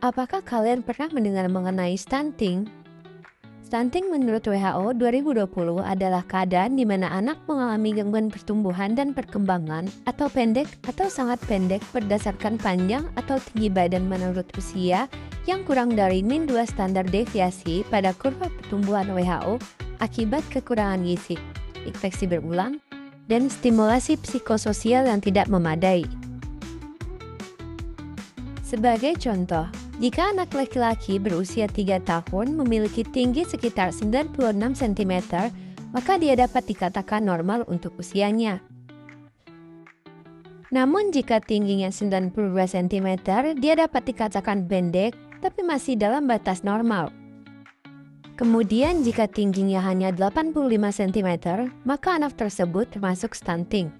Apakah kalian pernah mendengar mengenai stunting? Stunting menurut WHO 2020 adalah keadaan di mana anak mengalami gangguan pertumbuhan dan perkembangan atau pendek atau sangat pendek berdasarkan panjang atau tinggi badan menurut usia yang kurang dari min 2 standar deviasi pada kurva pertumbuhan WHO akibat kekurangan gizi, infeksi berulang, dan stimulasi psikososial yang tidak memadai. Sebagai contoh, jika anak laki-laki berusia 3 tahun memiliki tinggi sekitar 96 cm, maka dia dapat dikatakan normal untuk usianya. Namun jika tingginya 92 cm, dia dapat dikatakan pendek, tapi masih dalam batas normal. Kemudian jika tingginya hanya 85 cm, maka anak tersebut termasuk stunting.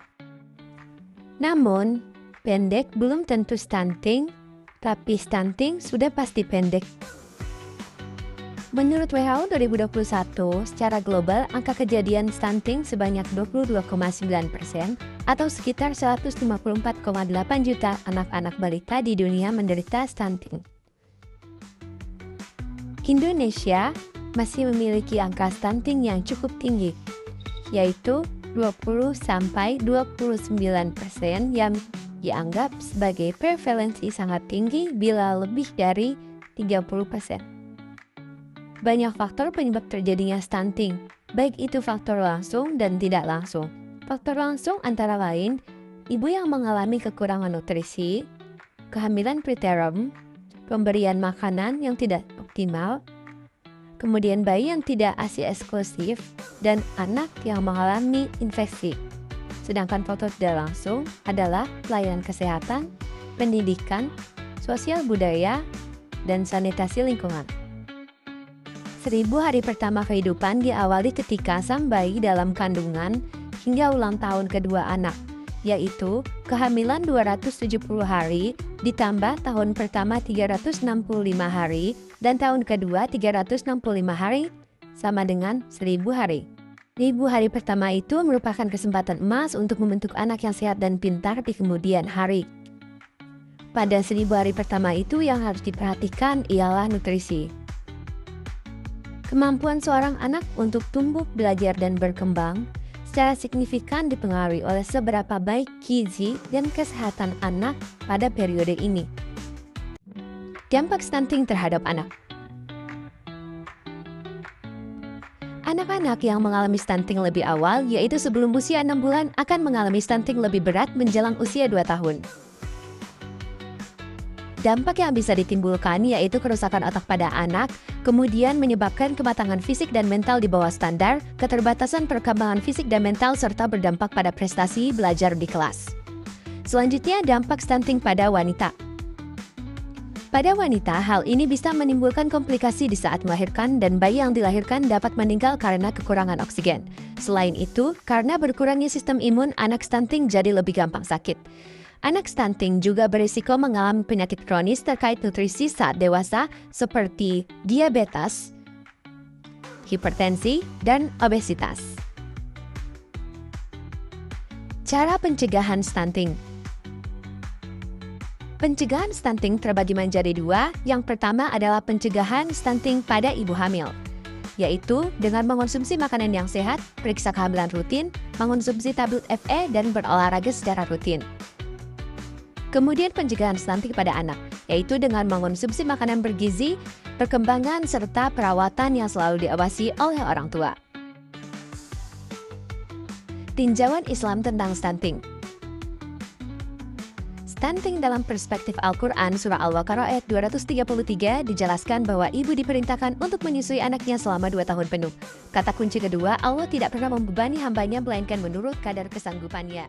Namun, pendek belum tentu stunting, tapi stunting sudah pasti pendek. Menurut WHO 2021, secara global angka kejadian stunting sebanyak 22,9% atau sekitar 154,8 juta anak-anak balita di dunia menderita stunting. Indonesia masih memiliki angka stunting yang cukup tinggi, yaitu 20-29% yang dianggap sebagai prevalensi sangat tinggi bila lebih dari 30%. Banyak faktor penyebab terjadinya stunting, baik itu faktor langsung dan tidak langsung. Faktor langsung antara lain, ibu yang mengalami kekurangan nutrisi, kehamilan preterm, pemberian makanan yang tidak optimal, kemudian bayi yang tidak ASI eksklusif, dan anak yang mengalami infeksi. Sedangkan faktor tidak langsung adalah pelayanan kesehatan, pendidikan, sosial budaya, dan sanitasi lingkungan. 1000 hari pertama kehidupan diawali ketika sang bayi dalam kandungan hingga ulang tahun kedua anak, yaitu kehamilan 270 hari ditambah tahun pertama 365 hari dan tahun kedua 365 hari sama dengan 1000 hari. 1000 hari pertama itu merupakan kesempatan emas untuk membentuk anak yang sehat dan pintar di kemudian hari. Pada 1000 hari pertama itu yang harus diperhatikan ialah nutrisi. Kemampuan seorang anak untuk tumbuh, belajar, dan berkembang secara signifikan dipengaruhi oleh seberapa baik gizi dan kesehatan anak pada periode ini. Dampak stunting terhadap anak. Anak-anak yang mengalami stunting lebih awal, yaitu sebelum usia 6 bulan, akan mengalami stunting lebih berat menjelang usia 2 tahun. Dampak yang bisa ditimbulkan yaitu kerusakan otak pada anak, kemudian menyebabkan kematangan fisik dan mental di bawah standar, keterbatasan perkembangan fisik dan mental, serta berdampak pada prestasi belajar di kelas. Selanjutnya, dampak stunting pada wanita. Pada wanita, hal ini bisa menimbulkan komplikasi di saat melahirkan dan bayi yang dilahirkan dapat meninggal karena kekurangan oksigen. Selain itu, karena berkurangnya sistem imun, anak stunting jadi lebih gampang sakit. Anak stunting juga berisiko mengalami penyakit kronis terkait nutrisi saat dewasa seperti diabetes, hipertensi, dan obesitas. Cara pencegahan stunting. Pencegahan stunting terbagi menjadi dua. Yang pertama adalah pencegahan stunting pada ibu hamil, yaitu dengan mengonsumsi makanan yang sehat, periksa kehamilan rutin, mengonsumsi tablet FE, dan berolahraga secara rutin. Kemudian pencegahan stunting pada anak, yaitu dengan mengonsumsi makanan bergizi, perkembangan, serta perawatan yang selalu diawasi oleh orang tua. Tinjauan Islam tentang stunting. Stunting dalam perspektif Al-Quran Surah Al-Baqarah ayat 233 dijelaskan bahwa ibu diperintahkan untuk menyusui anaknya selama 2 tahun penuh. Kata kunci kedua, Allah tidak pernah membebani hambanya melainkan menurut kadar kesanggupannya.